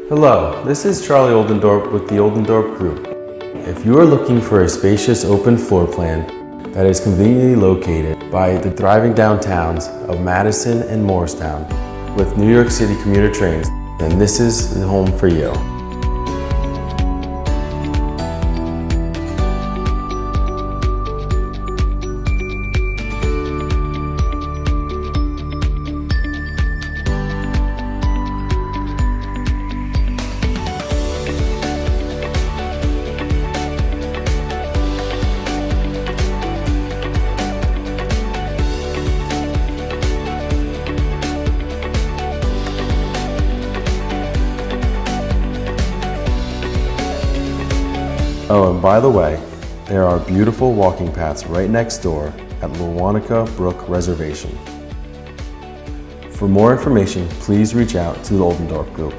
Hello, this is Charlie Oldendorp with the Oldendorp Group. If you are looking for a spacious open floor plan that is conveniently located by the thriving downtowns of Madison and Morristown with New York City commuter trains, then this is the home for you. Oh, and by the way, there are beautiful walking paths right next door at Lewanika Brook Reservation. For more information, please reach out to the Oldendorp Group.